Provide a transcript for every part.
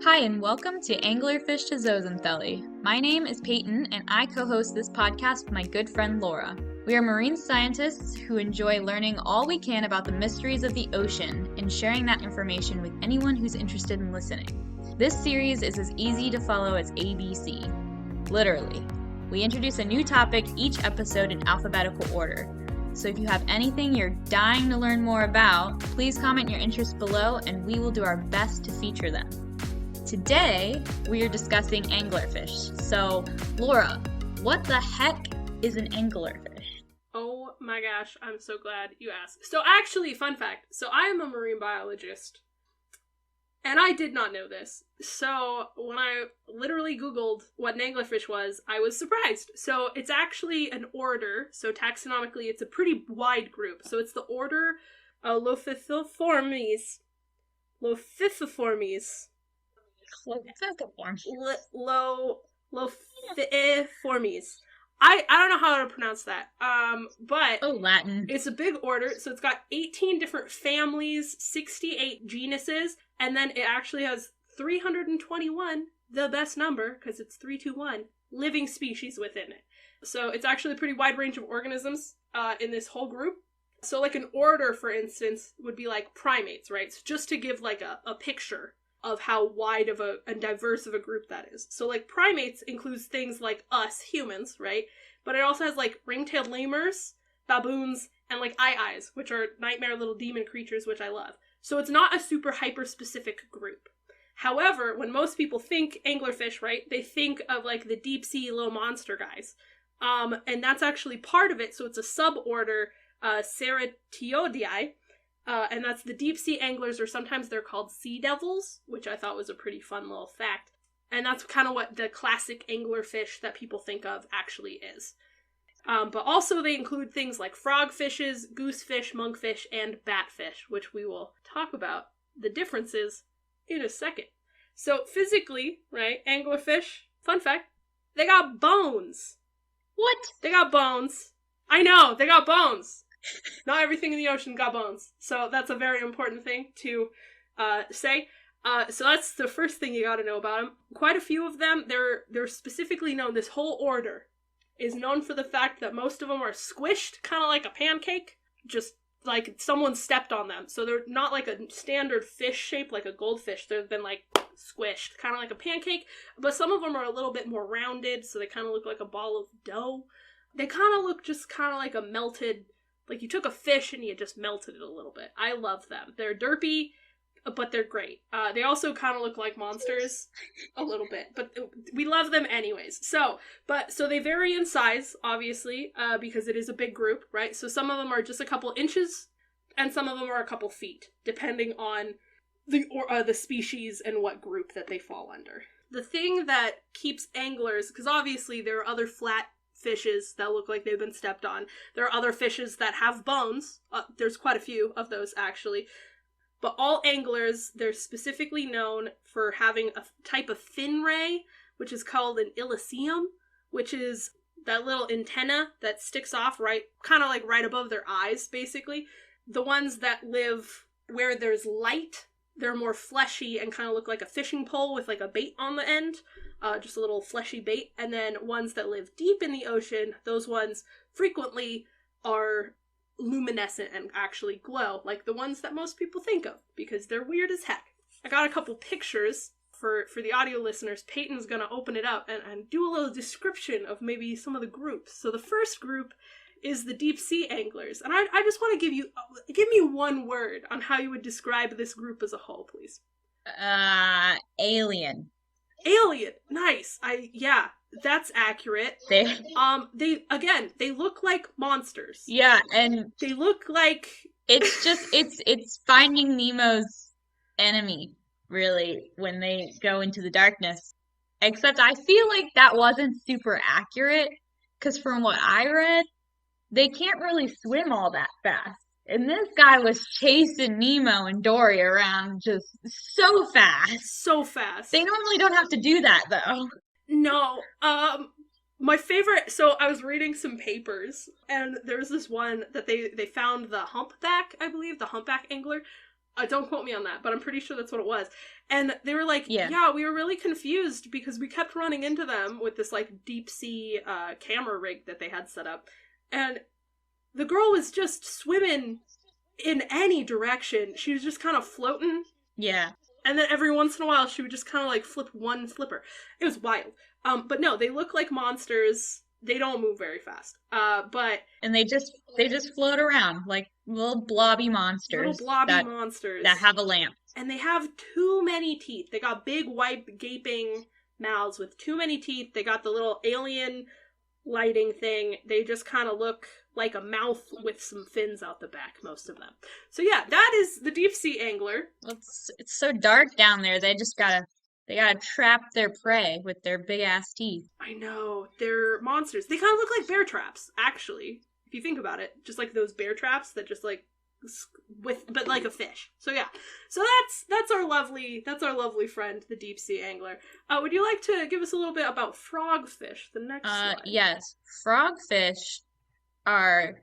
Hi, and welcome to Anglerfish to Zooxanthellae. My name is Peyton, and I co-host this podcast with my good friend Laura. We are marine scientists who enjoy learning all we can about the mysteries of the ocean and sharing that information with anyone who's interested in listening. This series is as easy to follow as ABC. Literally. We introduce a new topic each episode in alphabetical order. So if you have anything you're dying to learn more about, please comment your interests below and we will do our best to feature them. Today, we are discussing anglerfish. So, Laura, what the heck is an anglerfish? Oh my gosh, I'm so glad you asked. So actually, fun fact, so I am a marine biologist, and I did not know this. So when I literally Googled what an anglerfish was, I was surprised. So it's actually an order, so taxonomically it's a pretty wide group. So it's the order Lophiiformes. Lophiiformes. Lophiiformes. I don't know how to pronounce that. But Latin. It's a big order, so it's got 18 different families, 68 genuses, and then it actually has 321, the best number, because it's 321, living species within it. So it's actually a pretty wide range of organisms in this whole group. So like an order, for instance, would be like primates, right? So just to give like a picture of how wide of and diverse of a group that is. So like primates includes things like us, humans, right? But it also has like ring-tailed lemurs, baboons, and like eyes, which are nightmare little demon creatures, which I love. So it's not a super hyper-specific group. However, when most people think anglerfish, right, they think of like the deep sea little monster guys. And that's actually part of it, so it's a suborder, ceratioidei, and that's the deep sea anglers, or sometimes they're called sea devils, which I thought was a pretty fun little fact. And that's kind of what the classic anglerfish that people think of actually is. But also they include things like frogfishes, goosefish, monkfish, and batfish, which we will talk about the differences in a second. So physically, right, anglerfish, fun fact, they got bones. What? They got bones. I know, they got bones. Not everything in the ocean got bones. So that's a very important thing to say. So that's the first thing you gotta know about them. Quite a few of them, they're specifically known, this whole order is known for the fact that most of them are squished, kind of like a pancake, just like someone stepped on them. So they're not like a standard fish shape like a goldfish. They've been like squished, kind of like a pancake, but some of them are a little bit more rounded, so they kind of look like a ball of dough. They kind of look just kind of like a melted, like you took a fish and you just melted it a little bit. I love them. They're derpy, but they're great. They also kind of look like monsters a little bit, but we love them anyways. So they vary in size, obviously, because it is a big group, right? So some of them are just a couple inches, and some of them are a couple feet, depending on the species and what group that they fall under. The thing that keeps anglers, because obviously there are other flat fishes that look like they've been stepped on. There are other fishes that have bones. There's quite a few of those, actually. But all anglers, they're specifically known for having a type of fin ray, which is called an iliceum, which is that little antenna that sticks off kind of like right above their eyes, basically. The ones that live where there's light, they're more fleshy and kind of look like a fishing pole with like a bait on the end. Just a little fleshy bait. And then ones that live deep in the ocean, those ones frequently are luminescent and actually glow, like the ones that most people think of, because they're weird as heck. I got a couple pictures for the audio listeners. Peyton's gonna open it up and do a little description of maybe some of the groups. So the first group is the deep sea anglers. And I just want to give me one word on how you would describe this group as a whole, please. Alien. Alien. Nice. Yeah, that's accurate. They look like monsters. Yeah, and they look like it's Finding Nemo's enemy, really, when they go into the darkness. Except I feel like that wasn't super accurate, because from what I read, they can't really swim all that fast. And this guy was chasing Nemo and Dory around just so fast. So fast. They normally don't have to do that, though. No. My favorite, so I was reading some papers, and there's this one that they found the humpback, I believe, the humpback angler. Don't quote me on that, but I'm pretty sure that's what it was. And they were like, Yeah. yeah, we were really confused because we kept running into them with this like deep sea camera rig that they had set up. And the girl was just swimming in any direction. She was just kind of floating. Yeah. And then every once in a while she would just kind of like flip one flipper. It was wild. But no, they look like monsters. They don't move very fast. And they just float around like little blobby monsters that have a lamp. And they have too many teeth. They got big, white, gaping mouths with too many teeth. They got the little alien lighting thing. They just kind of look like a mouth with some fins out the back, most of them. So yeah, that is the deep sea angler. It's so dark down there. They gotta trap their prey with their big ass teeth. I know, they're monsters. They kind of look like bear traps, actually, if you think about it. Just like those bear traps that just like but like a fish. So yeah, so that's our lovely friend, the deep sea angler. Would you like to give us a little bit about frogfish? The next slide. Yes, frogfish are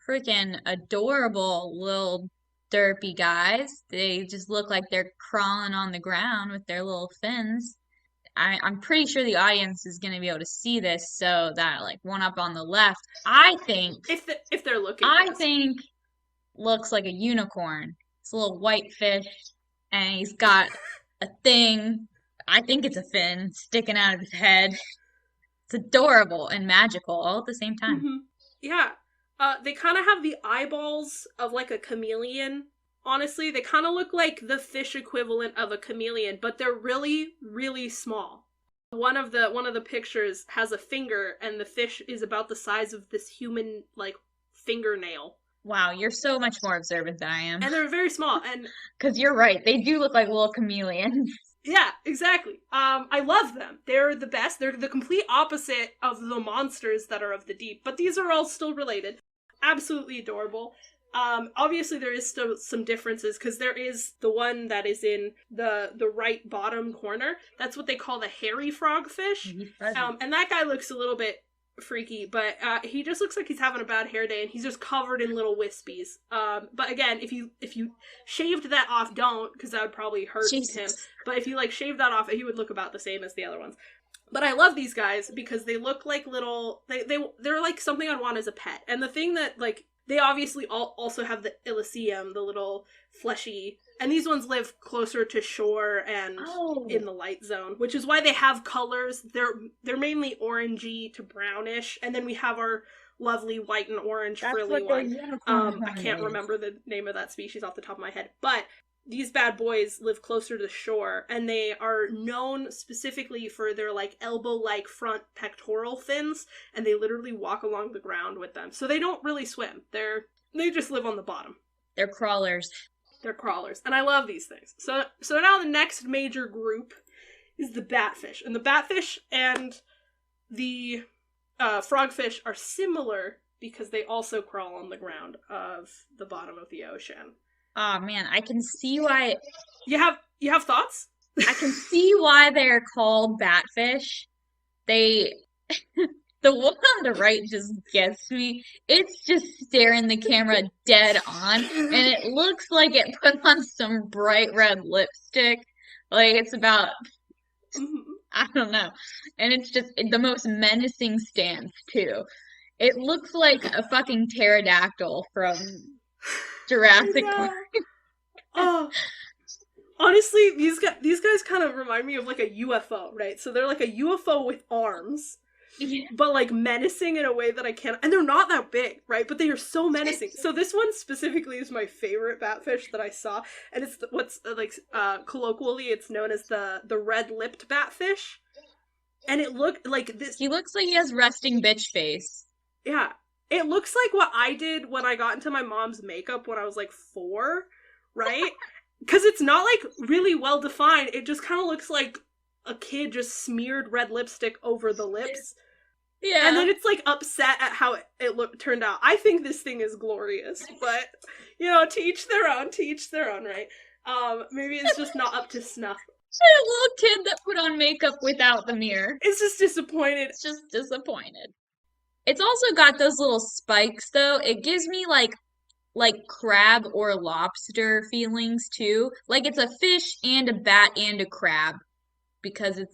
freaking adorable little derpy guys. They just look like they're crawling on the ground with their little fins. I'm pretty sure the audience is going to be able to see this, so that like one up on the left, I think if they're looking, I think looks like a unicorn. It's a little white fish, and he's got a thing, I think it's a fin, sticking out of his head. It's adorable and magical all at the same time. Mm-hmm. Yeah. They kind of have the eyeballs of like a chameleon. Honestly, they kind of look like the fish equivalent of a chameleon, but they're really, really small. One of the pictures has a finger, and the fish is about the size of this human like fingernail. Wow, you're so much more observant than I am. And they're very small, and because you're right, they do look like little chameleons. Yeah, exactly. I love them. They're the best. They're the complete opposite of the monsters that are of the deep, but these are all still related. Absolutely adorable. Obviously there is still some differences, because there is the one that is in the right bottom corner. That's what they call the hairy frogfish. And that guy looks a little bit freaky, but he just looks like he's having a bad hair day, and he's just covered in little wispies. But again, if you shaved that off, don't, because that would probably hurt him. But if you like shave that off, he would look about the same as the other ones. But I love these guys because they look like little, they're like something I'd want as a pet. And the thing that like, they obviously also have the Elysium, the little fleshy, and these ones live closer to shore and in the light zone, which is why they have colors. They're mainly orangey to brownish, and then we have our lovely white and orange frilly one. I can't remember the name of that species off the top of my head, but these bad boys live closer to shore, and they are known specifically for their like elbow-like front pectoral fins, and they literally walk along the ground with them. So they don't really swim. They just live on the bottom. They're crawlers. They're crawlers, and I love these things. So now the next major group is the batfish, and the batfish and the frogfish are similar because they also crawl on the ground of the bottom of the ocean. Oh man, I can see why. You have thoughts? I can see why they're called batfish. The one on the right just gets me. It's just staring the camera dead on, and it looks like it put on some bright red lipstick. Like it's about, I don't know. And it's just the most menacing stance too. It looks like a fucking pterodactyl from Jurassic Park. Oh, honestly, these guys kind of remind me of like a UFO, right? So they're like a UFO with arms, but like menacing in a way that I can't. And they're not that big, right? But they are so menacing. So this one specifically is my favorite batfish that I saw, and it's what's colloquially it's known as the red-lipped batfish. And it looked like this. He looks like he has resting bitch face. Yeah. It looks like what I did when I got into my mom's makeup when I was like 4, right? Because it's not like really well defined. It just kind of looks like a kid just smeared red lipstick over the lips. Yeah. And then it's like upset at how it turned out. I think this thing is glorious, but you know, to each their own, right? Maybe it's just not up to snuff. A little kid that put on makeup without the mirror. It's just disappointed. It's just disappointed. It's also got those little spikes, though. It gives me, like like crab or lobster feelings too. Like it's a fish and a bat and a crab because it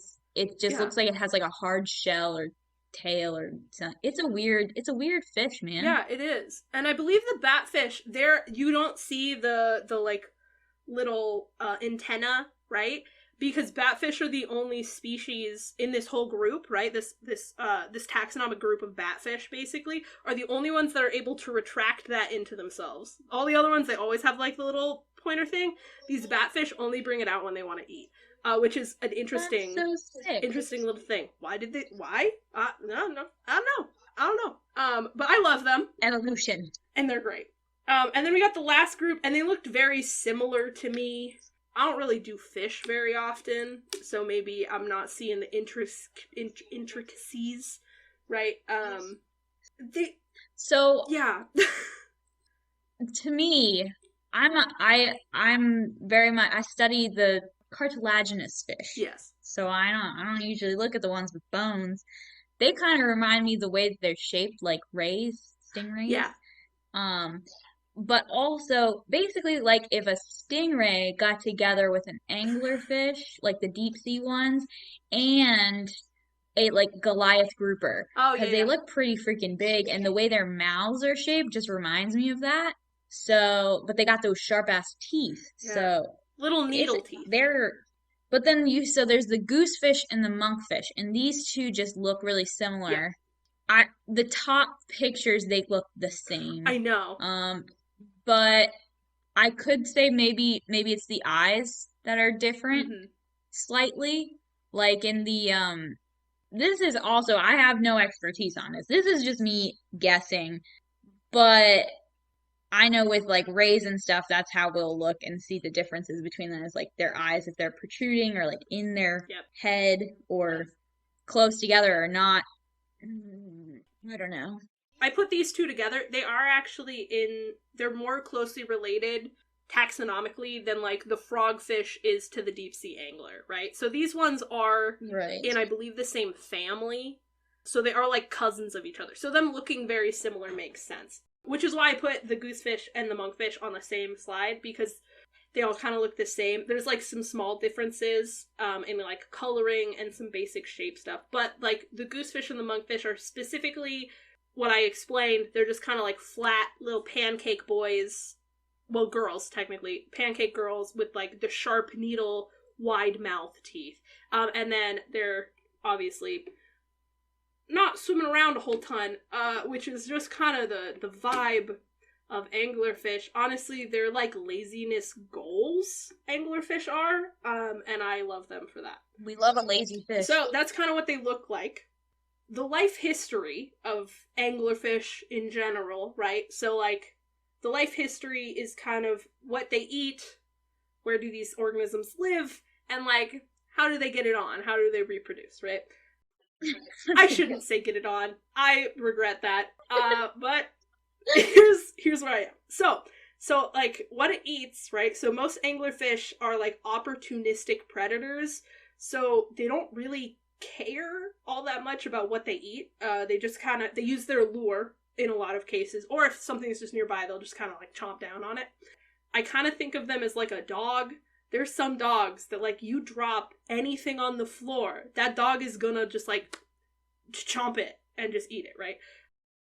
just Yeah. looks like it has like a hard shell or tail or something. It's a weird fish, man. Yeah, it is. And I believe the batfish, there you don't see the like little antenna, right? Because batfish are the only species in this whole group, right? This taxonomic group of batfish basically are the only ones that are able to retract that into themselves. All the other ones, they always have like the little pointer thing. These batfish only bring it out when they want to eat, which is an interesting, That's so sick. interesting little thing. Why did they? Why? No, I don't know. I don't know. But I love them. Evolution. And they're great. And then we got the last group, and they looked very similar to me. I don't really do fish very often, so maybe I'm not seeing the intricacies, right? Yeah. To me, I'm very much I study the cartilaginous fish. Yes. So I don't usually look at the ones with bones. They kind of remind me the way that they're shaped like rays, stingrays. Yeah. But also basically like if a stingray got together with an anglerfish, like the deep sea ones, and a like Goliath grouper, Oh, because yeah, they yeah. look pretty freaking big, and the way their mouths are shaped just reminds me of that. So, but they got those sharp ass teeth. Yeah. So Little it's needle teeth. but then so there's the goosefish and the monkfish, and these two just look really similar. The top pictures they look the same. I know. But I could say maybe it's the eyes that are different slightly. Like in the this is also I have no expertise on this. This is just me guessing. But I know with like rays and stuff, that's how we'll look and see the differences between them is like their eyes if they're protruding or like in their head or close together or not. I don't know. I put these two together. They are actually they're more closely related taxonomically than like the frogfish is to the deep sea angler, right? So these ones are in, I believe, the same family. So they are like cousins of each other. So them looking very similar makes sense. Which is why I put the goosefish and the monkfish on the same slide, because they all kind of look the same. There's like some small differences in like coloring and some basic shape stuff. But like the goosefish and the monkfish are specifically what I explained. They're just kind of like flat little pancake boys. Well, girls, technically. Pancake girls with like the sharp needle wide mouth teeth. And then they're obviously not swimming around a whole ton, which is just kind of the vibe of anglerfish. Honestly, they're like laziness goals, anglerfish are, and I love them for that. We love a lazy fish. So that's kind of what they look like. The life history of anglerfish in general, right? So like the life history is kind of what they eat, where do these organisms live, and like how do they get it on? How do they reproduce, right? I shouldn't say get it on. I regret that. But here's where I am. So like what it eats, right? So most anglerfish are like opportunistic predators. So they don't really care all that much about what they eat. They just kind of, they use their lure in a lot of cases. Or if something's just nearby, they'll just kind of like chomp down on it. I kind of think of them as like a dog. There's some dogs that like you drop anything on the floor, that dog is gonna just like chomp it and just eat it, right?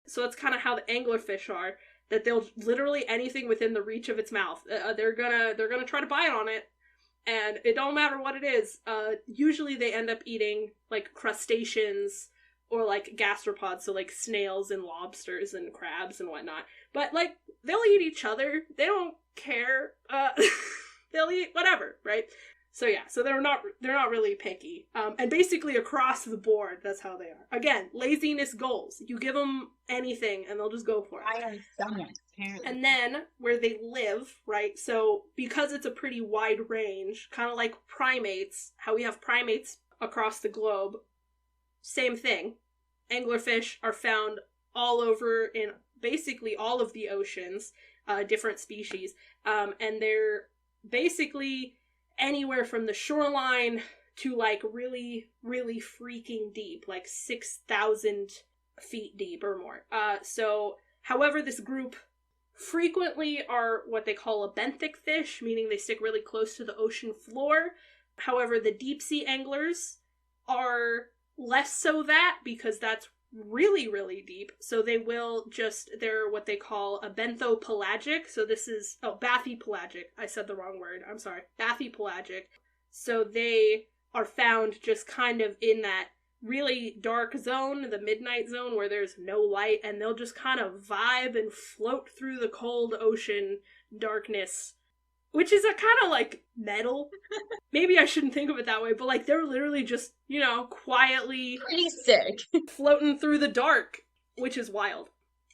So that's kind of how the anglerfish are, that they'll literally anything within the reach of its mouth, they're gonna try to bite on it, and it don't matter what it is. Usually they end up eating like crustaceans or like gastropods, so like snails and lobsters and crabs and whatnot. But like they'll eat each other. They don't care. They'll eat whatever, right? So yeah, so they're not really picky. And basically across the board, that's how they are. Again, laziness goals. You give them anything and they'll just go for it. Iron stomach, apparently. And then where they live, right? So because it's a pretty wide range, kind of like primates, how we have primates across the globe, same thing. Anglerfish are found all over in basically all of the oceans, different species. And they're basically anywhere from the shoreline to like really, really freaking deep, like 6,000 feet deep or more. So however this group frequently are what they call a benthic fish, meaning they stick really close to the ocean floor. However, the deep sea anglers are less so that, because that's really, really deep. So they're what they call a benthopelagic. So this is, bathypelagic. I said the wrong word. I'm sorry. Bathypelagic. So they are found just kind of in that really dark zone, the midnight zone, where there's no light, and they'll just kind of vibe and float through the cold ocean darkness, which is a kind of like metal. Maybe I shouldn't think of it that way, but like they're literally just, quietly Pretty sick. floating through the dark, which is wild.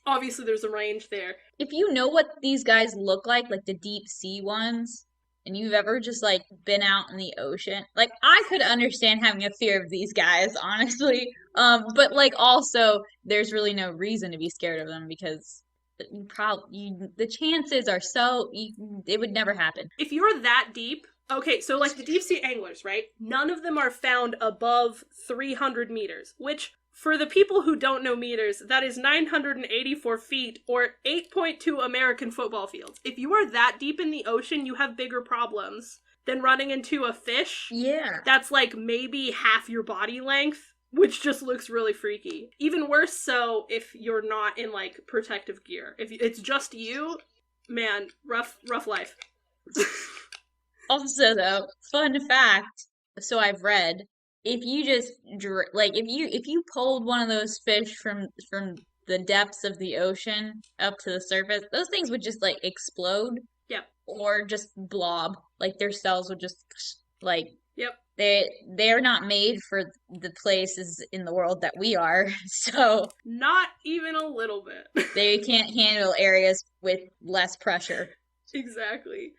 Obviously there's a range there. If you know what these guys look like the deep sea ones, and you've ever just like been out in the ocean, like I could understand having a fear of these guys, honestly. But like also there's really no reason to be scared of them because the chances are it would never happen. If you're that deep, okay, so like the deep sea anglers, right? None of them are found above 300 meters, which for the people who don't know meters, that is 984 feet or 8.2 American football fields. If you are that deep in the ocean, you have bigger problems than running into a fish. Yeah. That's like maybe half your body length, which just looks really freaky. Even worse so if you're not in like protective gear. If it's just you, man, rough life. Also though, fun fact, so I've read, if you just if you pulled one of those fish from the depths of the ocean up to the surface, those things would just like explode. Yep. Or just blob. Like their cells would just like Yep. They're not made for the places in the world that we are. So not even a little bit. They can't handle areas with less pressure. Exactly.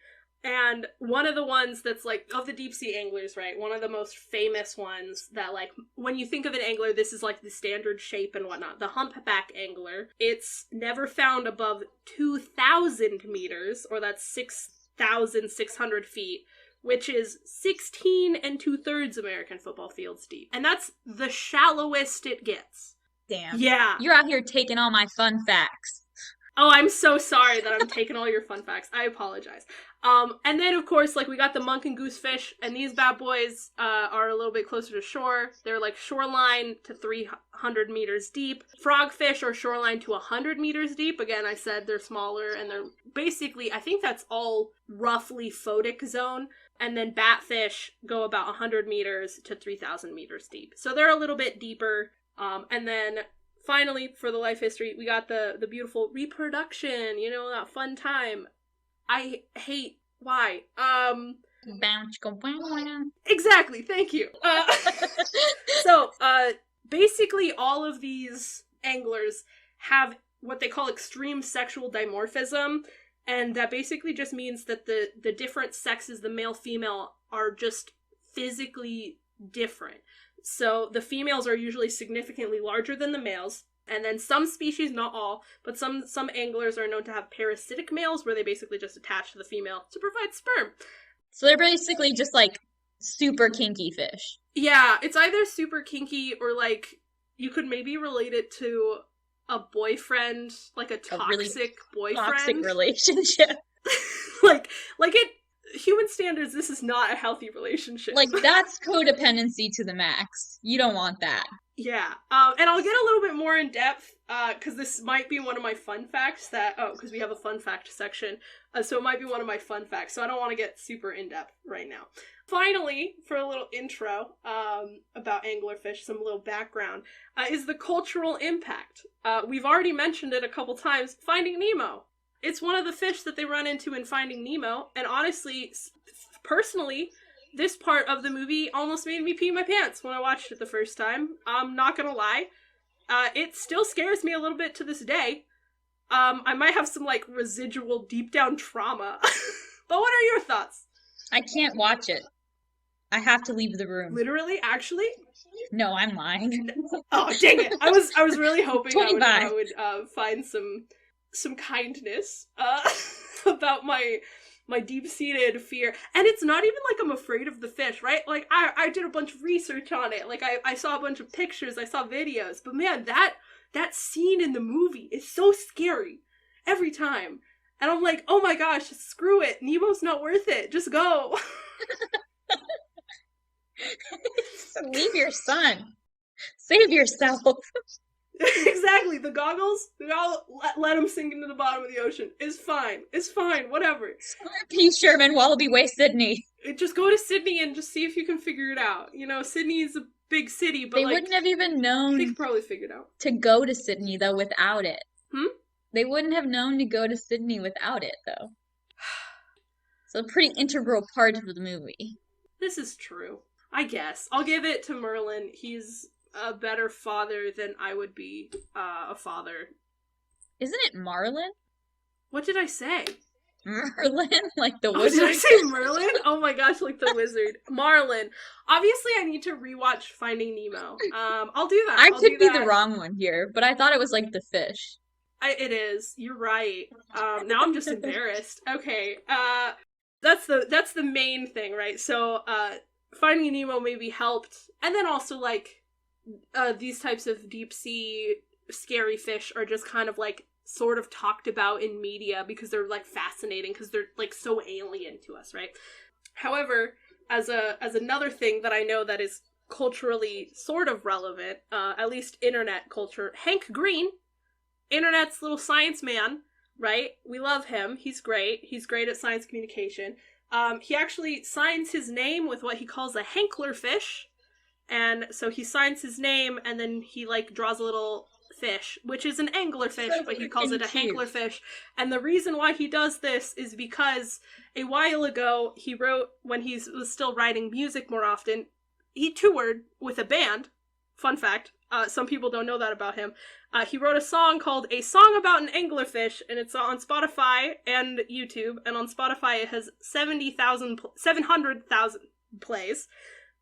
And one of the ones that's like, of the deep sea anglers, right? One of the most famous ones that like, when you think of an angler, this is like the standard shape and whatnot. The humpback angler. It's never found above 2,000 meters, or that's 6,600 feet, which is 16 2/3 American football fields deep. And that's the shallowest it gets. Damn. Yeah. You're out here taking all my fun facts. Oh, I'm so sorry that I'm taking all your fun facts. I apologize. And then, of course, like, we got the monk and goosefish, and these bad boys are a little bit closer to shore. They're, like, shoreline to 300 meters deep. Frogfish are shoreline to 100 meters deep. Again, I said they're smaller, and they're basically, I think that's all roughly photic zone. And then batfish go about 100 meters to 3,000 meters deep. So they're a little bit deeper. And then finally, for the life history, we got the beautiful reproduction, that fun time. I hate, why? Exactly, thank you. So, basically all of these anglers have what they call extreme sexual dimorphism, and that basically just means that the different sexes, the male, female, are just physically different. So the females are usually significantly larger than the males. And then some species, not all, but some anglers are known to have parasitic males where they basically just attach to the female to provide sperm. So they're basically just like super kinky fish. Yeah, it's either super kinky or like you could maybe relate it to a boyfriend, like a toxic really boyfriend. Toxic relationship. like it, human standards, this is not a healthy relationship. Like, that's codependency to the max. You don't want that. Yeah. And I'll get a little bit more in depth, because this might be one of my fun facts because we have a fun fact section. So it might be one of my fun facts. So I don't want to get super in depth right now. Finally, for a little intro, about anglerfish, some little background, is the cultural impact. We've already mentioned it a couple times. Finding Nemo. It's one of the fish that they run into in Finding Nemo, and honestly, personally, this part of the movie almost made me pee my pants when I watched it the first time. I'm not gonna lie. It still scares me a little bit to this day. I might have some, like, residual deep down trauma. But what are your thoughts? I can't watch it. I have to leave the room. Literally? Actually? No, I'm lying. Oh, dang it. I was really hoping I 25. would find some kindness about my deep-seated fear. And it's not even like I'm afraid of the fish, right? Like, I did a bunch of research on it. Like, I saw a bunch of pictures, I saw videos. But man, that scene in the movie is so scary every time. And I'm like, oh my gosh, screw it. Nemo's not worth it. Just go. Leave your son. Save yourself. Exactly. The goggles, let him sink into the bottom of the ocean. It's fine. Whatever. P. Sherman, Wallaby Way, Sydney. Just go to Sydney and just see if you can figure it out. You know, Sydney is a big city, but they wouldn't have even known. They could probably figure it out. To go to Sydney though without it. Hmm? They wouldn't have known to go to Sydney without it though. So a pretty integral part of the movie. This is true. I guess. I'll give it to Merlin. He's a better father than I would be a father. Isn't it Marlin? What did I say? Merlin? Like the wizard? Did I say Merlin? Oh my gosh, like the wizard. Marlin. Obviously, I need to rewatch Finding Nemo. I'll do that. I could be the wrong one here, but I thought it was like the fish. It is. You're right. Now I'm just embarrassed. Okay. That's the main thing, right? So, Finding Nemo maybe helped, and then also like these types of deep sea scary fish are just kind of like sort of talked about in media because they're like fascinating because they're like so alien to us, right? However, as another thing that I know that is culturally sort of relevant, at least internet culture, Hank Green, internet's little science man, right? We love him. He's great. He's great at science communication. He actually signs his name with what he calls a Anglerfish. And so he signs his name and then he like draws a little fish, which is an anglerfish, but he calls it a Anglerfish. And the reason why he does this is because a while ago he wrote, when he was still writing music more often, he toured with a band. Fun fact. Some people don't know that about him. He wrote a song called A Song About an Anglerfish, and it's on Spotify and YouTube, and on Spotify it has 700,000 plays.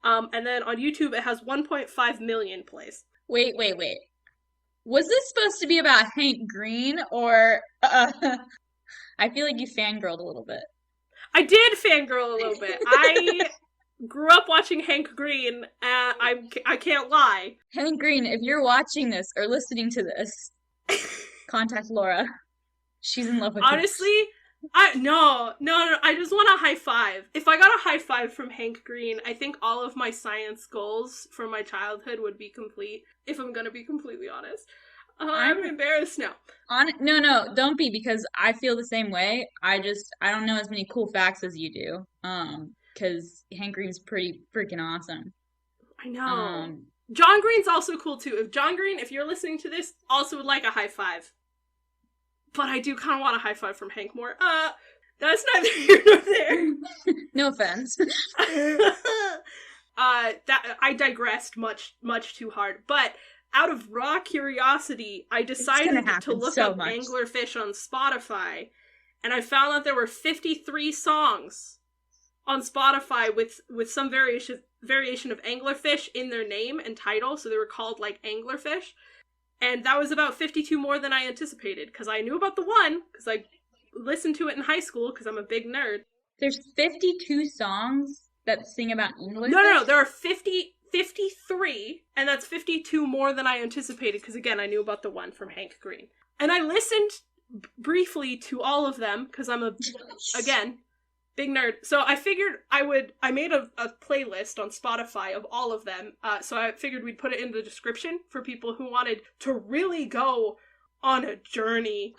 And then on YouTube it has 1.5 million plays. Wait. Was this supposed to be about Hank Green, or I feel like you fangirled a little bit. I did fangirl a little bit. I grew up watching Hank Green, and I can't lie. Hank Green, if you're watching this or listening to this, contact Laura. She's in love with Honestly, no, I just want a high five. If I got a high five from Hank Green, I think all of my science goals from my childhood would be complete, if I'm gonna be completely honest. I'm embarrassed now. No, don't be, because I feel the same way. I don't know as many cool facts as you do. Because Hank Green's pretty freaking awesome. I know. John Green's also cool too. If you're listening to this, also would like a high five. But I do kind of want a high five from Hank more. That's neither here nor there. No offense. I digressed much too hard. But out of raw curiosity, I decided to look up Anglerfish on Spotify, and I found that there were 53 songs on Spotify with some variation of Anglerfish in their name and title, so they were called like Anglerfish. And that was about 52 more than I anticipated, because I knew about the one, because I listened to it in high school, because I'm a big nerd. There's 52 songs that sing about Anglerfish? No, there are 53, and that's 52 more than I anticipated, because again, I knew about the one from Hank Green. And I listened briefly to all of them, because I'm again, big nerd. So I figured I made a playlist on Spotify of all of them. So I figured we'd put it in the description for people who wanted to really go on a journey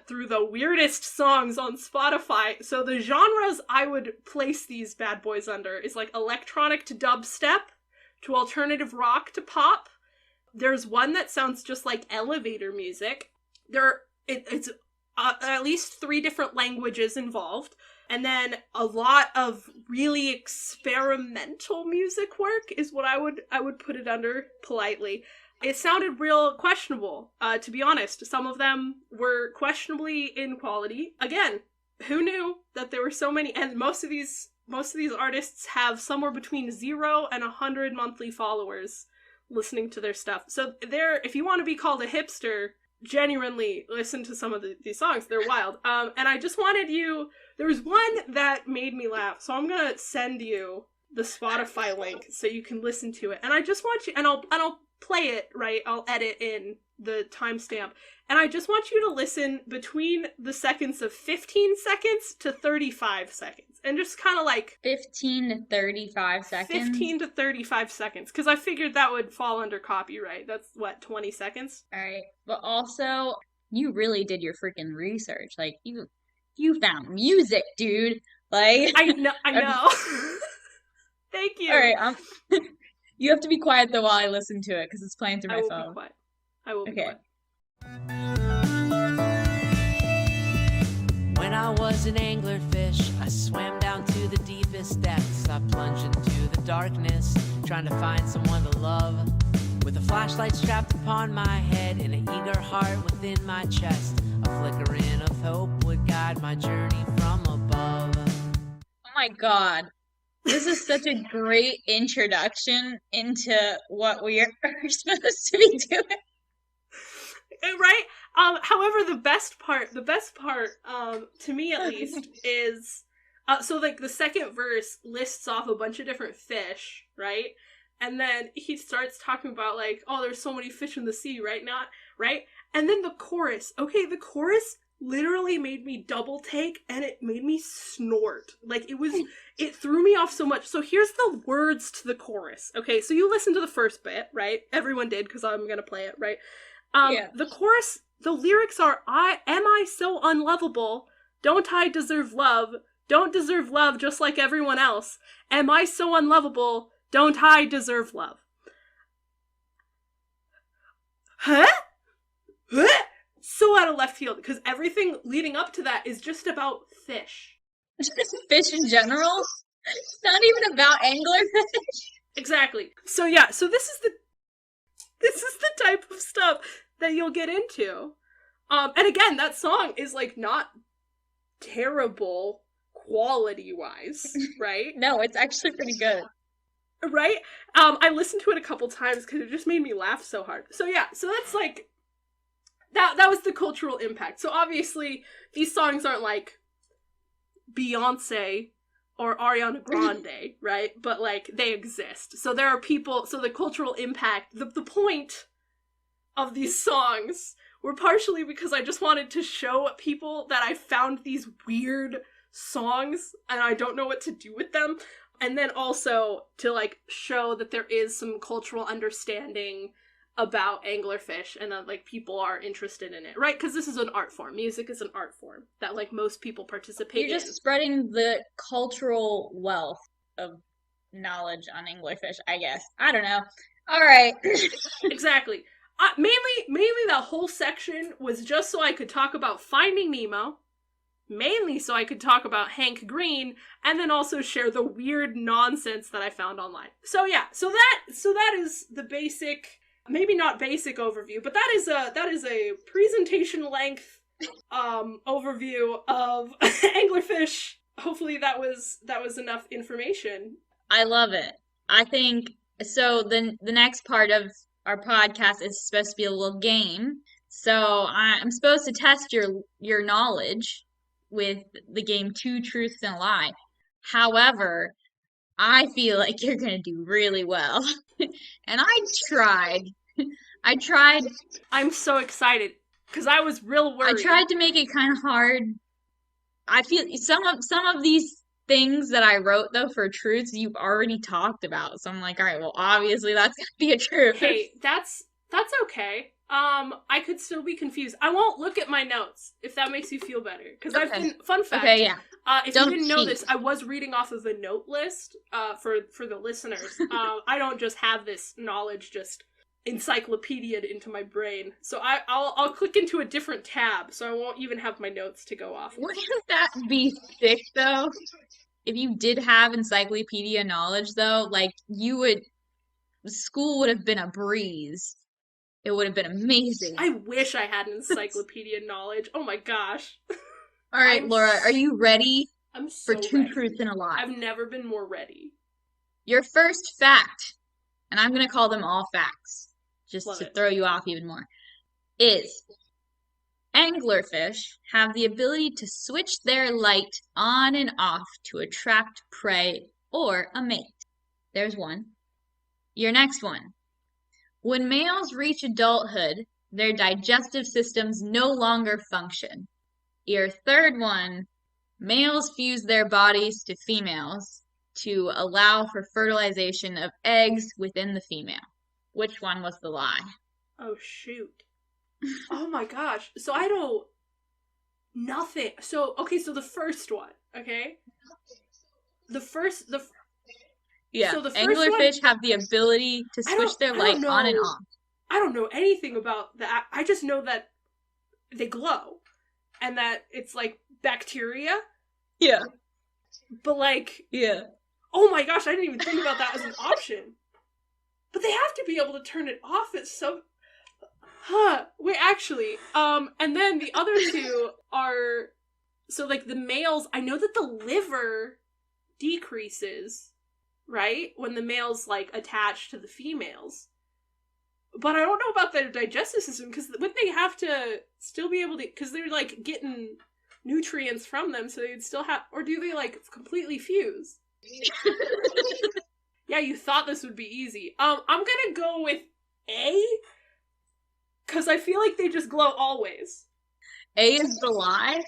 through the weirdest songs on Spotify. So the genres I would place these bad boys under is like electronic to dubstep, to alternative rock to pop. There's one that sounds just like elevator music. It's at least 3 different languages involved. And then a lot of really experimental music work is what I would put it under politely. It sounded real questionable, to be honest. Some of them were questionably in quality. Again, who knew that there were so many? And most of these artists have somewhere between 0 and 100 monthly followers listening to their stuff. So if you want to be called a hipster, genuinely listen to some of these songs. They're wild. And I just wanted you... There was one that made me laugh, so I'm gonna send you the Spotify link so you can listen to it. And I just want you, and I'll play it, right? I'll edit in the timestamp. And I just want you to listen between the seconds of 15 seconds to 35 seconds. And just kind of like 15 to 35 seconds? 15 to 35 seconds. Because I figured that would fall under copyright. That's, what, 20 seconds? All right. But also, you really did your freaking research. Like, you found music, dude. Like, I know. Thank you. All right. You have to be quiet, though, while I listen to it, because it's playing through my phone. I will be quiet. I will be quiet. When I was an anglerfish, I swam down to the deepest depths. I plunged into the darkness, trying to find someone to love. With a flashlight strapped upon my head and an eager heart within my chest, a flickering of hope would guide my journey from above. Oh my god. This is such a great introduction into what we are supposed to be doing. Right? However, the best part, to me at least, is, so like the second verse lists off a bunch of different fish, right? And then he starts talking about like, oh, there's so many fish in the sea, right? Right? And then the chorus, the chorus literally made me double take and it made me snort. Like it threw me off so much. So here's the words to the chorus. Okay, so you listen to the first bit, right? Everyone did, because I'm gonna play it, right? Yeah. The chorus, the lyrics are, am I so unlovable? Don't I deserve love? Don't deserve love just like everyone else. Am I so unlovable? Don't I deserve love? Huh? So out of left field, because everything leading up to that is just about fish. Just fish in general? It's not even about anglerfish. Exactly. So yeah, so this is the type of stuff that you'll get into. And again, that song is like not terrible quality-wise, right? No, it's actually pretty good. Right? I listened to it a couple times because it just made me laugh so hard. So yeah, so that's like, that was the cultural impact. So obviously, these songs aren't like Beyonce or Ariana Grande, right? But like, they exist. So there are people, so the cultural impact, the point of these songs were partially because I just wanted to show people that I found these weird songs and I don't know what to do with them. And then also to like show that there is some cultural understanding about anglerfish and that like people are interested in it, right? Because this is an art form. Music is an art form that like most people participate in. You're just spreading the cultural wealth of knowledge on anglerfish, I guess. I don't know. All right. Exactly. Mainly that whole section was just so I could talk about Finding Nemo, mainly so I could talk about Hank Green, and then also share the weird nonsense that I found online. So yeah, so that is the basic, maybe not basic overview, but that is a presentation length overview of anglerfish. Hopefully that was enough information. I love it. I think so. The next part of our podcast is supposed to be a little game. So I'm supposed to test your knowledge with the game Two Truths and a Lie. However, I feel like you're going to do really well. And I tried. I'm so excited because I was real worried. I tried to make it kind of hard. I feel some of these things that I wrote though for truths you've already talked about. So I'm like, all right, well, obviously that's going to be a truth. Hey, that's okay. I could still be confused. I won't look at my notes if that makes you feel better. Because I've been, fun fact. Okay, yeah. If you didn't know this, I was reading off of a note list for the listeners. I don't just have this knowledge just encyclopedia'd into my brain. So I'll click into a different tab, so I won't even have my notes to go off. Wouldn't that be sick though? If you did have encyclopedia knowledge though, like school would have been a breeze. It would have been amazing. I wish I had encyclopedia knowledge. Oh my gosh. All right, Laura, are you ready for Two Truths and a Lie? I've never been more ready. Your first fact, and I'm going to call them all facts, just to throw you off even more, is anglerfish have the ability to switch their light on and off to attract prey or a mate. There's one. Your next one. When males reach adulthood, their digestive systems no longer function. Your third one. Males fuse their bodies to females to allow for fertilization of eggs within the female. Which one was the lie? Oh, shoot. Oh my gosh. So I don't... Nothing. So, okay, so the first one, okay? Yeah, so the first anglerfish have the ability to switch their light on and off. I don't know anything about that. I just know that they glow. And that it's like bacteria. Yeah. But like... Yeah. Oh my gosh, I didn't even think about that as an option. But they have to be able to turn it off at some... Wait, actually, and then the other two are... So, like, the males, I know that the liver decreases, right? When the males, like, attach to the females. But I don't know about their digestive system, because wouldn't they have to still be able to... Because they're, like, getting nutrients from them, so they'd still have... Or do they, like, completely fuse? Yeah, you thought this would be easy. I'm gonna go with A, because I feel like they just glow always. A is the lie?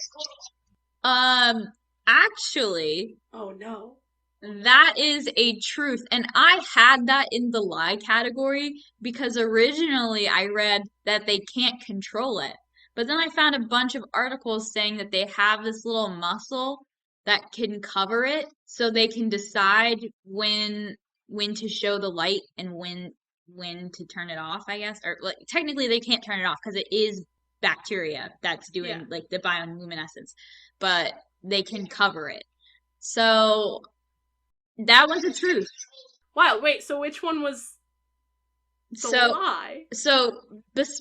Actually... Oh, no. That is a truth. And I had that in the lie category because originally I read that they can't control it. But then I found a bunch of articles saying that they have this little muscle that can cover it so they can decide when to show the light and when to turn it off, I guess. Or like technically they can't turn it off because it is bacteria that's doing like the bioluminescence. But they can cover it. So that was the truth. Wow, wait, so which one was the lie? So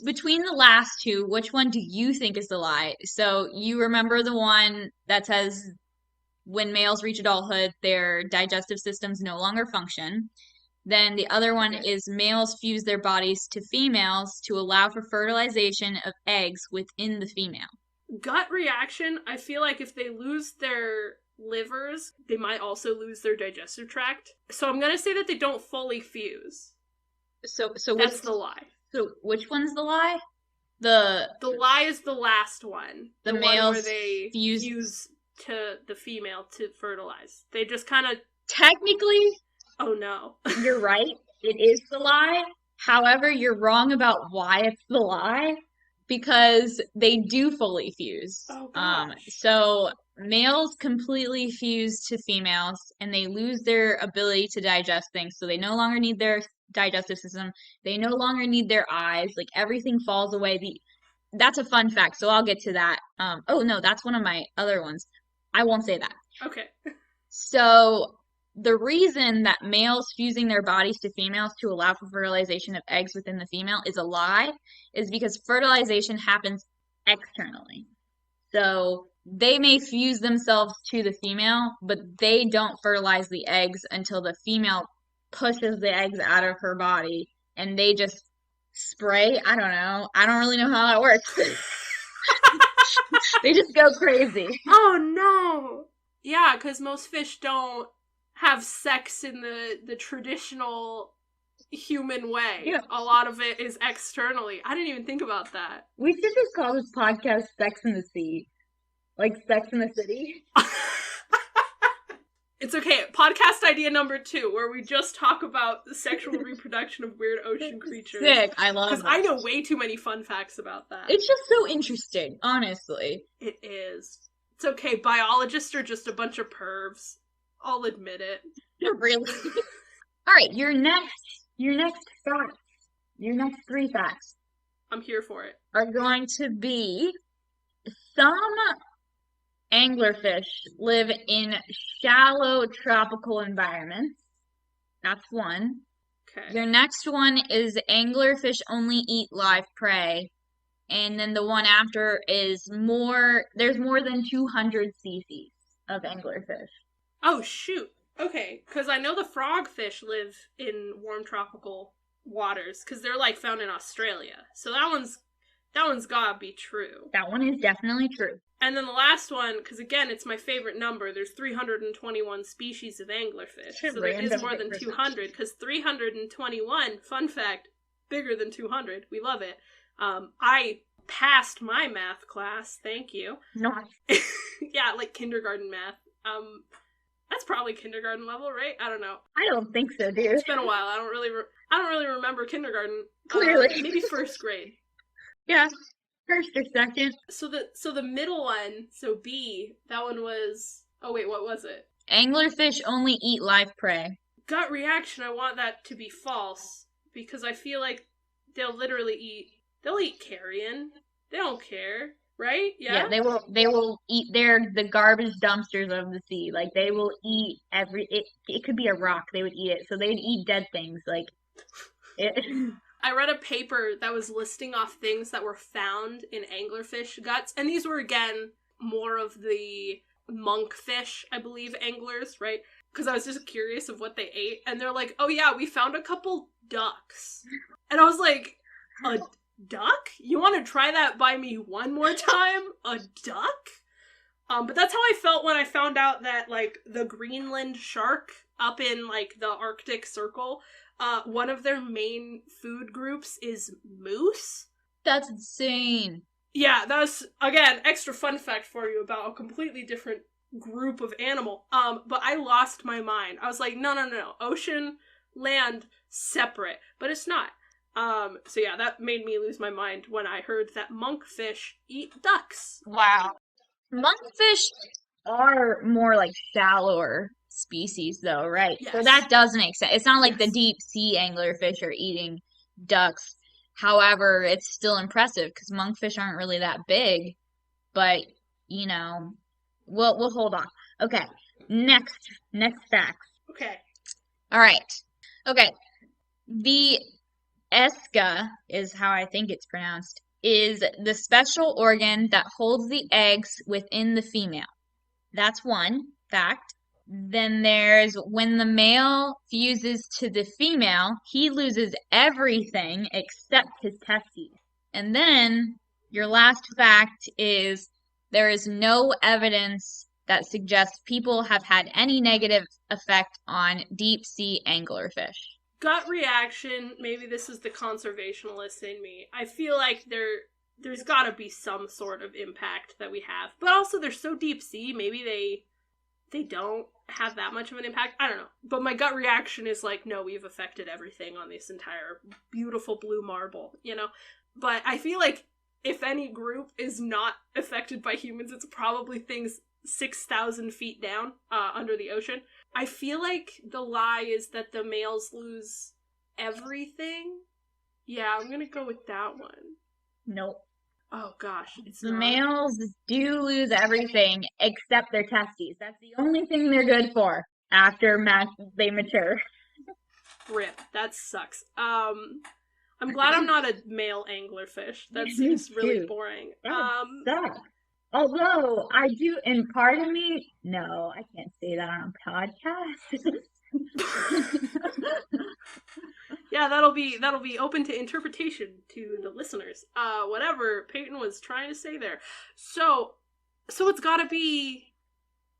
between the last two, which one do you think is the lie? So you remember the one that says when males reach adulthood, their digestive systems no longer function. Then the other one is males fuse their bodies to females to allow for fertilization of eggs within the female. Gut reaction, I feel like if they lose their livers, they might also lose their digestive tract. So I'm gonna say that they don't fully fuse. So that's the lie. So which one's the lie? The lie is the last one. The males one where they fuse to the female to fertilize. They just kind of... Technically... Oh no. You're right. It is the lie. However, you're wrong about why it's the lie. Because they do fully fuse. Oh gosh. So males completely fuse to females and they lose their ability to digest things. So they no longer need their digestive system. They no longer need their eyes. Like everything falls away. That's a fun fact. So I'll get to that. Oh no, that's one of my other ones. I won't say that. Okay. So the reason that males fusing their bodies to females to allow for fertilization of eggs within the female is a lie is because fertilization happens externally. So they may fuse themselves to the female, but they don't fertilize the eggs until the female pushes the eggs out of her body and they just spray. I don't know. I don't really know how that works. They just go crazy. Oh no. Yeah, because most fish don't have sex in the traditional human way. Yeah. A lot of it is externally. I didn't even think about that. We should just call this podcast Sex in the Sea. Like Sex in the City. It's okay. Podcast idea number 2, where we just talk about the sexual reproduction of weird ocean creatures. Sick. I love it. Because I know way too many fun facts about that. It's just so interesting, honestly. It is. It's okay. Biologists are just a bunch of pervs. I'll admit it. Really? All right, your next facts, your next 3 facts. I'm here for it. Are going to be some anglerfish live in shallow tropical environments. That's one. Okay. Your next one is anglerfish only eat live prey. And then the one after is there's more than 200 species of anglerfish. Oh, shoot. Okay, because I know the frogfish live in warm tropical waters, because they're, like, found in Australia. So that one's That one's gotta be true. That one is definitely true. And then the last one, because again, it's my favorite number, there's 321 species of anglerfish. So there is more than 200, because 321, fun fact, bigger than 200. We love it. I passed my math class, thank you. Nice. Yeah, like kindergarten math. That's probably kindergarten level, right? I don't know. I don't think so, dude. It's been a while. I don't really remember kindergarten. Clearly. Maybe first grade. Yeah. First or second. So the middle one, so B, that one was, oh wait, what was it? Anglerfish only eat live prey. Gut reaction, I want that to be false, because I feel like they'll eat carrion. They don't care, right? Yeah, they will eat, they're the garbage dumpsters of the sea. Like, they will eat it could be a rock, they would eat it. So they'd eat dead things, like, it. I read a paper that was listing off things that were found in anglerfish guts, and these were, again, more of the monkfish, I believe, anglers, right? Because I was just curious of what they ate, and they're like, oh yeah, we found a couple ducks. And I was like, a duck? You want to try that by me one more time? A duck? But that's how I felt when I found out that, like, the Greenland shark up in, like, the Arctic Circle, one of their main food groups is moose. That's insane. Yeah, that's, again, extra fun fact for you about a completely different group of animal. But I lost my mind. I was like, no. Ocean, land, separate. But it's not. So yeah, that made me lose my mind when I heard that monkfish eat ducks. Wow. Monkfish are more like shallower species though, right? Yes. So that does make sense. It's not like the Yes. deep sea anglerfish are eating ducks. However, it's still impressive because monkfish aren't really that big. But, you know, we'll hold on. Okay. Next facts. Okay. All right. Okay. The Esca is how I think it's pronounced, is the special organ that holds the eggs within the female. That's one fact. Then there's when the male fuses to the female, he loses everything except his testes. And then your last fact is there is no evidence that suggests people have had any negative effect on deep sea anglerfish. Gut reaction, maybe this is the conservationalist in me. I feel like there's gotta be some sort of impact that we have. But also they're so deep sea, maybe they don't have that much of an impact. I don't know. But my gut reaction is like, no, we've affected everything on this entire beautiful blue marble, you know? But I feel like if any group is not affected by humans, it's probably things 6,000 feet down under the ocean. I feel like the lie is that the males lose everything. Yeah, I'm gonna go with that one. Nope. Oh gosh, it's The not. males do lose everything except their testes. That's the only thing they're good for after they mature. Rip. That sucks. I'm glad I'm not a male anglerfish. That seems really boring. That sucks. Although I do, and part of me, no, I can't say that on a podcast. Yeah, that'll be open to interpretation to the listeners. Whatever Peyton was trying to say there. So it's gotta be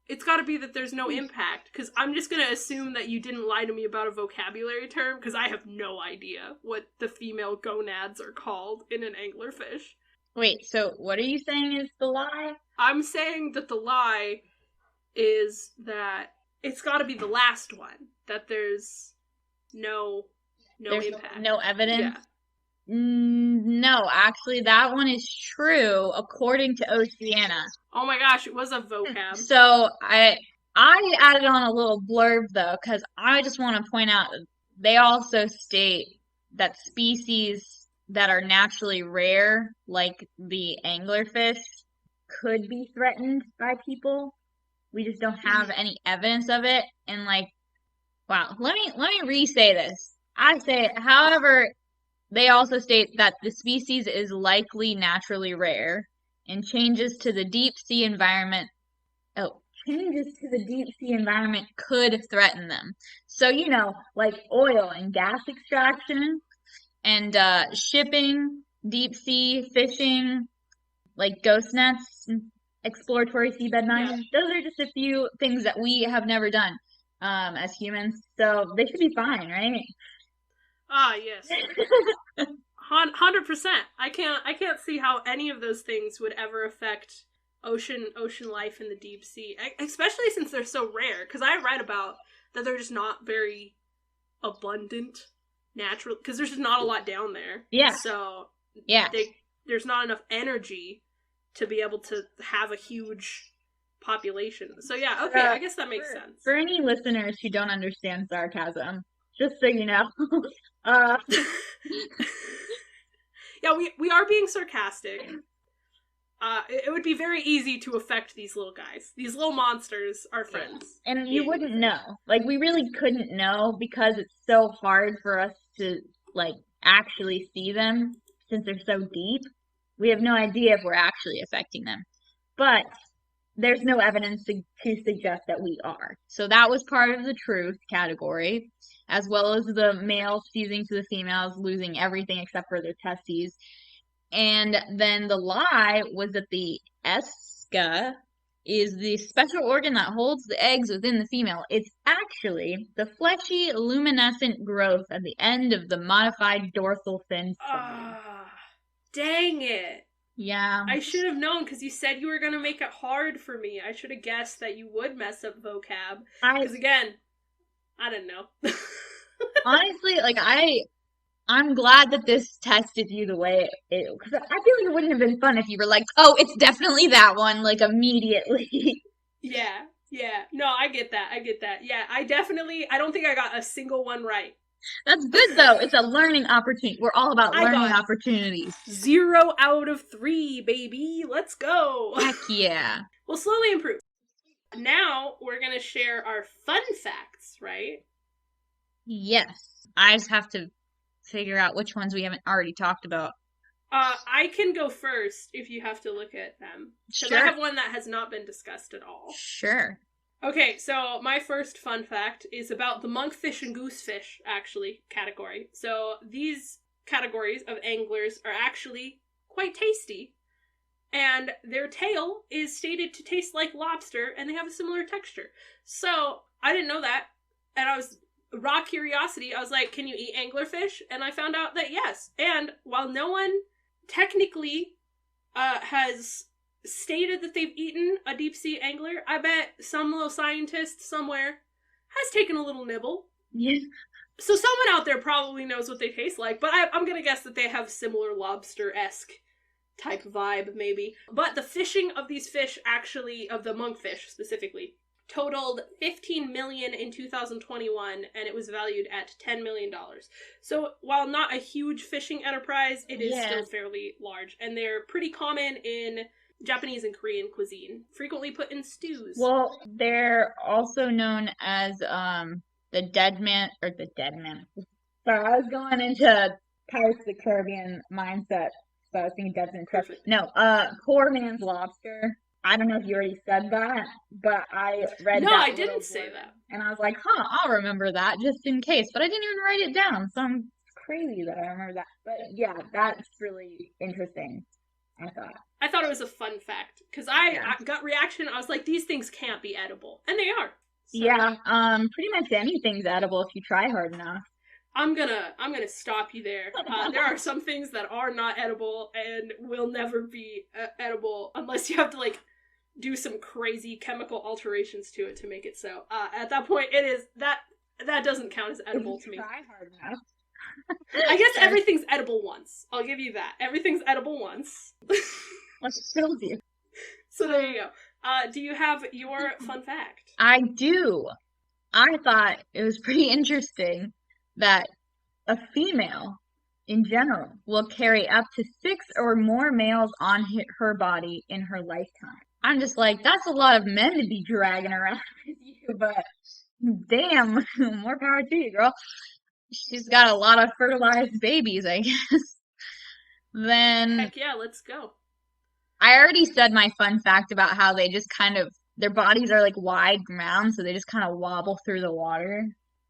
that there's no impact, because I'm just gonna assume that you didn't lie to me about a vocabulary term, because I have no idea what the female gonads are called in an anglerfish. Wait, so what are you saying is the lie? I'm saying that the lie is that it's gotta be the last one, that there's no impact. No evidence? Yeah. No, actually, that one is true according to Oceana. Oh my gosh, it was a vocab. So I added on a little blurb though, because I just want to point out they also state that species that are naturally rare, like the anglerfish, could be threatened by people. We just don't have any evidence of it. And like, wow, let me re-say this. I say it. However, they also state that the species is likely naturally rare and changes to the deep sea environment could threaten them. So, like oil and gas extraction and shipping deep sea fishing, like ghost nets, exploratory seabed mining. Those are just a few things that we have never done as humans. So they should be fine, right? Ah, yes. 100%. I can't see how any of those things would ever affect ocean life in the deep sea, especially since they're so rare. Because I read about that they're just not very abundant natural, because there's just not a lot down there. Yeah. So yeah, there's not enough energy to be able to have a huge population. So yeah, okay, I guess that makes sense. For any listeners who don't understand sarcasm, just so you know. Yeah, we are being sarcastic. It would be very easy to affect these little guys. These little monsters are friends. And you wouldn't know. Like, we really couldn't know because it's so hard for us to, like, actually see them since they're so deep. We have no idea if we're actually affecting them. But there's no evidence to suggest that we are. So that was part of the truth category, as well as the males fusing to the females, losing everything except for their testes. And then the lie was that the esca is the special organ that holds the eggs within the female. It's actually the fleshy, luminescent growth at the end of the modified dorsal fin side. Dang it. Yeah. I should have known, because you said you were going to make it hard for me. I should have guessed that you would mess up vocab. Because again, I didn't know. Honestly, like, I'm glad that this tested you the way it, because I feel like it wouldn't have been fun if you were like, oh, it's definitely that one, like, immediately. Yeah. No, I get that. Yeah, I don't think I got a single one right. That's good, though. It's a learning opportunity. We're all about learning opportunities. 0 out of 3, baby. Let's go. Heck yeah. We'll slowly improve. Now, we're going to share our fun facts, right? Yes. I just have to figure out which ones we haven't already talked about. I can go first if you have to look at them. Because I have one that has not been discussed at all. Sure. Okay, so my first fun fact is about the monkfish and goosefish, actually, category. So these categories of anglers are actually quite tasty, and their tail is stated to taste like lobster, and they have a similar texture. So I didn't know that, and I was raw curiosity. I was like, can you eat anglerfish? And I found out that yes. And while no one technically has stated that they've eaten a deep sea angler, I bet some little scientist somewhere has taken a little nibble. Yeah. So someone out there probably knows what they taste like, but I'm gonna guess that they have similar lobster-esque type vibe, maybe. But the fishing of these fish, actually, of the monkfish specifically, totaled $15 million in 2021, and it was valued at $10 million. So while not a huge fishing enterprise, it is still fairly large, and they're pretty common in Japanese and Korean cuisine, frequently put in stews. Well, they're also known as the dead man. Sorry, I was going into Pirates of the Caribbean mindset, so I was thinking dead man. Perfect. No, poor man's lobster. I don't know if you already said that, but I read that. No, I didn't say that. And I was like, I'll remember that just in case. But I didn't even write it down, so it's crazy that I remember that. But yeah, that's really interesting, I thought it was a fun fact, because I gut reaction, I was like, these things can't be edible. And they are. So. Yeah, pretty much anything's edible if you try hard enough. I'm gonna stop you there. There are some things that are not edible and will never be edible unless you have to, like, do some crazy chemical alterations to it to make it so. At that point, it is, that doesn't count as edible to me. Try hard enough. I guess everything's edible once. I'll give you that. Everything's edible once. What's killed you? So there you go. Do you have your fun fact? I do. I thought it was pretty interesting that a female, in general, will carry up to 6 or more males on her body in her lifetime. I'm just like, that's a lot of men to be dragging around with you, but damn, more power to you, girl. She's got a lot of fertilized babies, I guess. Then... Heck yeah, let's go. I already said my fun fact about how they just kind of, their bodies are like wide round, so they just kind of wobble through the water.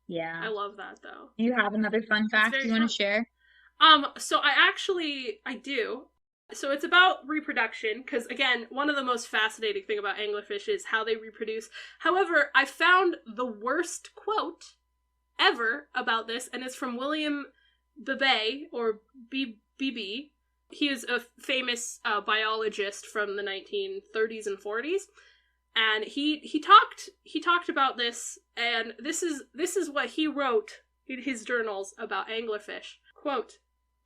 Yeah. I love that, though. Do you have another fun fact you want to share? So I do. So it's about reproduction, because again, one of the most fascinating thing about anglerfish is how they reproduce. However, I found the worst quote ever about this, and it's from William Bebe, or BB. He is a famous biologist from the 1930s and 40s, and he talked about this, and this is what he wrote in his journals about anglerfish. Quote,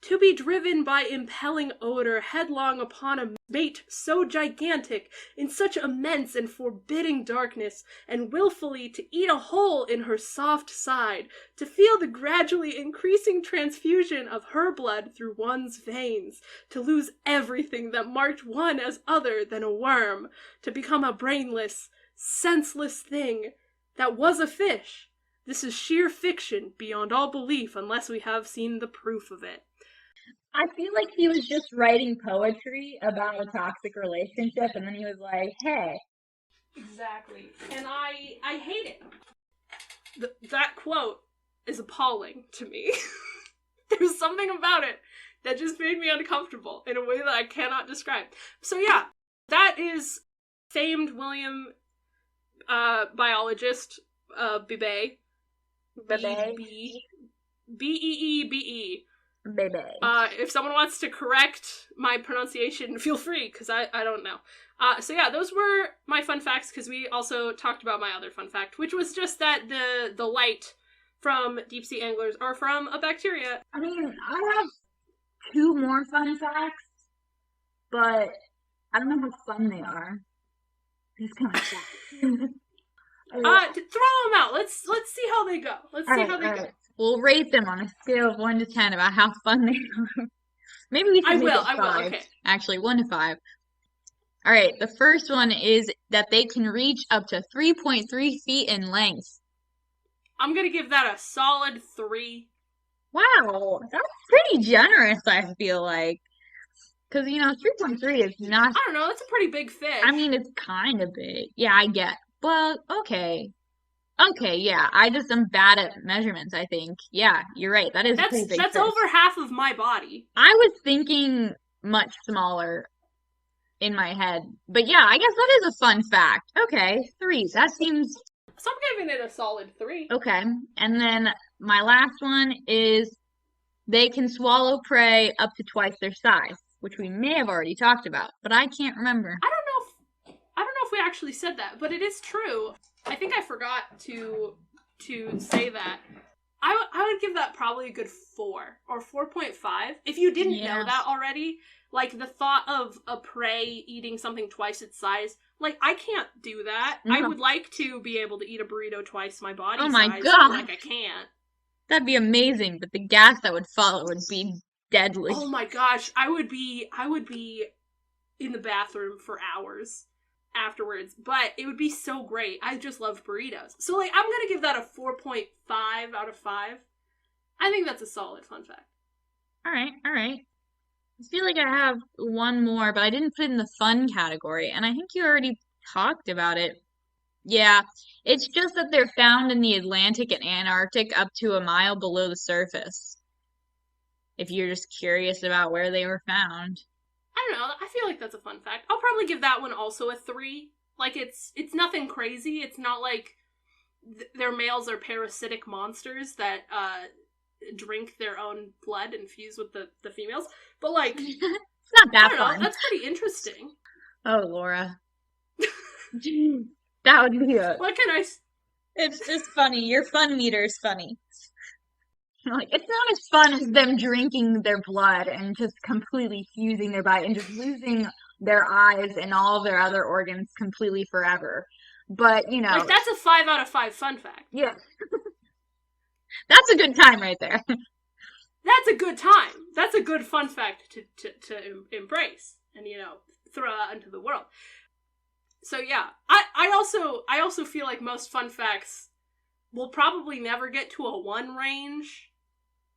"To be driven by impelling odor headlong upon a mate so gigantic, in such immense and forbidding darkness, and wilfully to eat a hole in her soft side, to feel the gradually increasing transfusion of her blood through one's veins, to lose everything that marked one as other than a worm, to become a brainless, senseless thing that was a fish. This is sheer fiction beyond all belief unless we have seen the proof of it." I feel like he was just writing poetry about a toxic relationship, and then he was like, hey. Exactly. And I hate it. That quote is appalling to me. There's something about it that just made me uncomfortable in a way that I cannot describe. So yeah, that is famed William biologist Bebe. Bebe. Bebe. Bebe. If someone wants to correct my pronunciation, feel free, because I don't know. So yeah, those were my fun facts, because we also talked about my other fun fact, which was just that the light from deep sea anglers are from a bacteria. I mean, I have 2 more fun facts, but I don't know how fun they are. These kind of facts. Throw them out. Let's see how they go. Let's see how they go. We'll rate them on a scale of 1 to 10 about how fun they are. Maybe we should make it 5. Okay. Actually, 1 to 5. All right, the first one is that they can reach up to 3.3 feet in length. I'm gonna give that a solid 3. Wow, that's pretty generous, I feel like. Because, 3.3 is not... I don't know, that's a pretty big fish. I mean, it's kind of big. Yeah, I get. Well, okay. Okay, yeah, I just am bad at measurements, I think. Yeah, you're right. That is a pretty big That's fish. over half of my body. I was thinking much smaller in my head. But yeah, I guess that is a fun fact. Okay, 3. That seems... So I'm giving it a solid 3. Okay, and then my last one is they can swallow prey up to twice their size, which we may have already talked about, but I can't remember. I don't know if we actually said that, but it is true. I think I forgot to say that. I would give that probably a good 4 or 4.5. If you didn't know that already, like the thought of a prey eating something twice its size, like I can't do that. No. I would like to be able to eat a burrito twice my body size. Oh my god! Like I can't. That'd be amazing, but the gas that would follow would be deadly. Oh my gosh, I would be in the bathroom for hours afterwards, but it would be so great. I just love burritos. So like I'm gonna give that a 4.5 out of 5. I think that's a solid fun fact. Alright. I feel like I have one more, but I didn't put it in the fun category, and I think you already talked about it. Yeah, it's just that they're found in the Atlantic and Antarctic up to a mile below the surface. If you're just curious about where they were found. I don't know. I feel like that's a fun fact. I'll probably give that one also a 3. Like, it's nothing crazy. It's not like their males are parasitic monsters that drink their own blood and fuse with the females. But, like... it's not that I don't know. That's pretty interesting. Oh, Laura. That would be it. What can I... It's just funny. Your fun meter is funny. Like, it's not as fun as them drinking their blood and just completely fusing their body and just losing their eyes and all of their other organs completely forever. But, Like, that's a 5 out of 5 fun fact. Yeah. That's a good time right there. That's a good time. That's a good fun fact to embrace and, throw out into the world. So, yeah. I also feel like most fun facts will probably never get to a 1 range.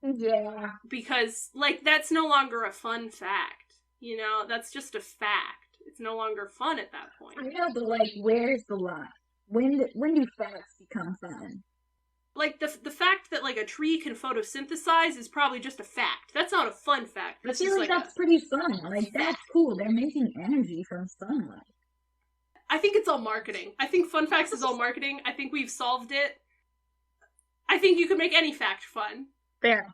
Yeah. Because, like, that's no longer a fun fact. That's just a fact. It's no longer fun at that point. I know, but, like, where's the line? When do facts become fun? like, the fact that, like, a tree can photosynthesize is probably just a fact. That's not a fun fact. I feel like that's pretty fun. Like, that's cool. They're making energy from sunlight. I think it's all marketing. I think fun facts is all marketing. I think we've solved it. I think you can make any fact fun. Fair.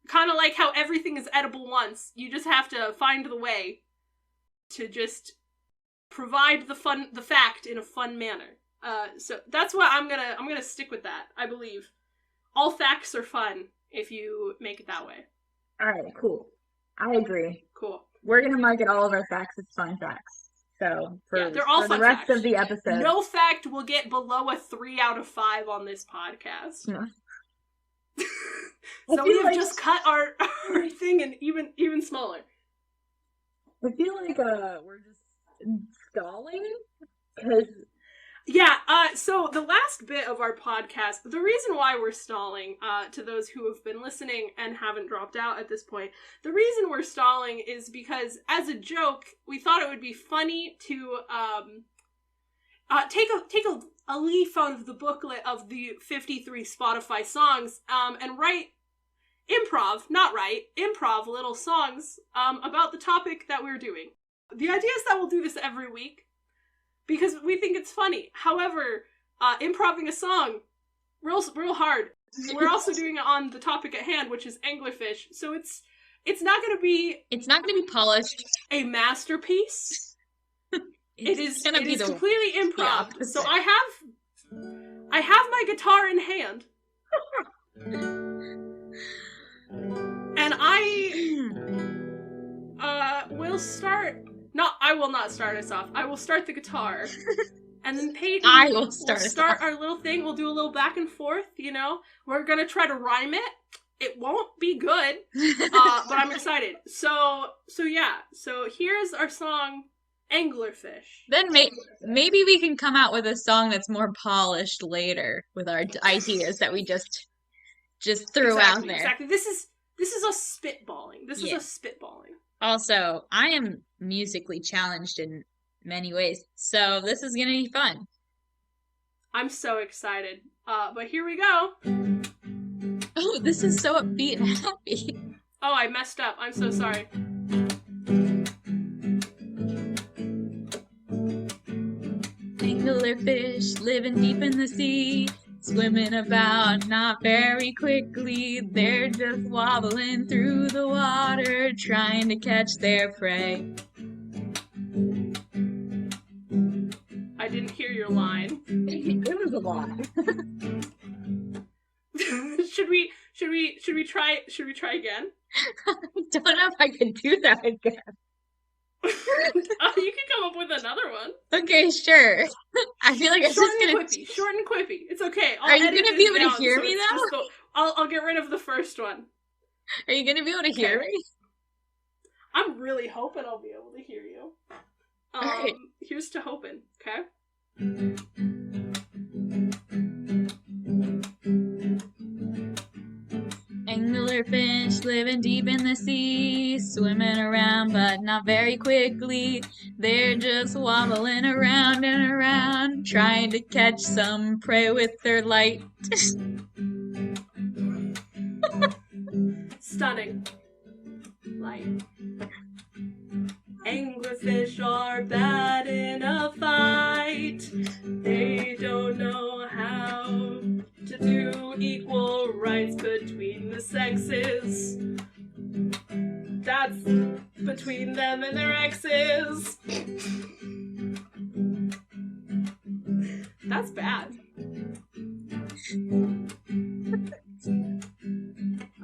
Kind of like how everything is edible once. You just have to find the way to just provide the fact in a fun manner. So that's what I'm gonna stick with that. I believe all facts are fun if you make it that way. All right, cool. I agree. Cool. We're gonna market all of our facts as fun facts. So they're all for fun the rest facts. of the episode, no fact will get below a 3 out of 5 on this podcast. No. So we have just cut our thing and even smaller. I feel like we're just stalling because. Yeah, so the last bit of our podcast, the reason why we're stalling, to those who have been listening and haven't dropped out at this point, the reason we're stalling is because, as a joke, we thought it would be funny to, take a leaf out of the booklet of the 53 Spotify songs, and improv little songs, about the topic that we're doing. The idea is that we'll do this every week, because we think it's funny. However, improving a song, real hard. We're also doing it on the topic at hand, which is anglerfish. So it's not going to be... It's not going to be polished. A masterpiece. It is completely improv. So I have my guitar in hand. And I will start... I will not start us off. I will start the guitar. And then Peyton will start our little thing. We'll do a little back and forth, you know? We're gonna try to rhyme it. It won't be good, but I'm excited. So yeah. So here's our song, Anglerfish. Then maybe we can come out with a song that's more polished later with our ideas that we just threw out there. Exactly. This is a spitballing. This is a spitballing. Also, I am musically challenged in many ways, so this is gonna be fun. I'm so excited. But here we go. Oh, this is so upbeat and happy. Oh, I messed up. I'm so sorry. Anglerfish living deep in the sea, swimming about not very quickly. They're just wobbling through the water, trying to catch their prey. I didn't hear your line. It was a line. Should we try again? I don't know if I can do that again. You can come up with another one. Okay, sure. I feel like I'm just gonna short and quippy. It's okay. Are you gonna be able to hear me though? I'll get rid of the first one. Are you gonna be able to hear me? I'm really hoping I'll be able to hear you. Alright. Here's to hoping. Okay. Anglerfish living deep in the sea, swimming around but not very quickly. They're just wobbling around and around, trying to catch some prey with their light. Stunning. Light. Anglerfish are bad in a fight. They don't know how to do equal rights between the sexes. That's between them and their exes. That's bad. I'm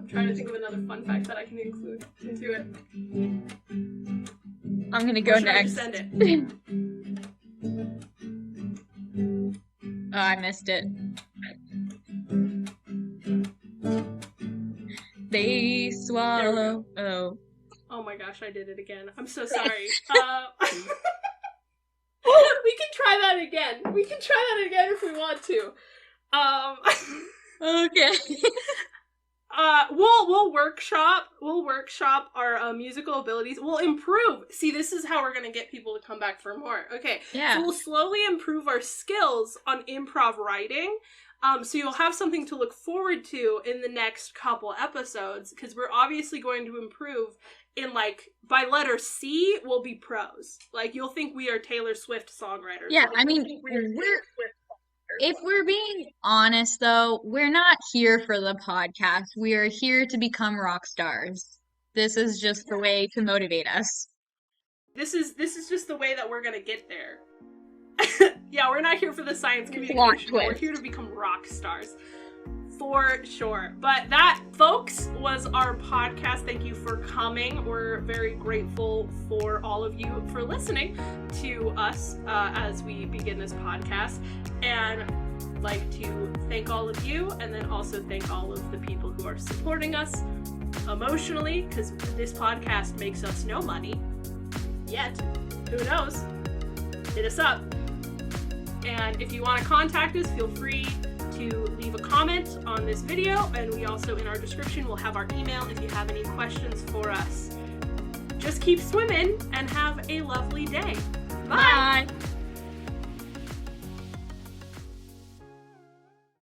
trying to think of another fun fact that I can include into it. I'm gonna go next. Send it. Oh, I missed it. They swallow. Oh. Oh my gosh, I did it again. I'm so sorry. We can try that again. We can try that again if we want to. Okay. We'll workshop our musical abilities. We'll improve. See, this is how we're gonna get people to come back for more. Okay. Yeah. So we'll slowly improve our skills on improv writing. So you'll have something to look forward to in the next couple episodes, because we're obviously going to improve in, like, by letter C, we'll be pros. Like, you'll think we are Taylor Swift songwriters. Yeah, I mean, if we're being honest, though, we're not here for the podcast. We are here to become rock stars. This is just the way to motivate us. This is just the way that we're gonna get there. Yeah, we're not here for the science communication. We're here to become rock stars. For sure. But that, folks, was our podcast. Thank you for coming. We're very grateful for all of you for listening to us as we begin this podcast. And like to thank all of you, and then also thank all of the people who are supporting us emotionally, because this podcast makes us no money. Yet. Who knows? Hit us up. And if you want to contact us, feel free to leave a comment on this video, and we also, in our description, will have our email if you have any questions for us. Just keep swimming and have a lovely day. Bye! Bye.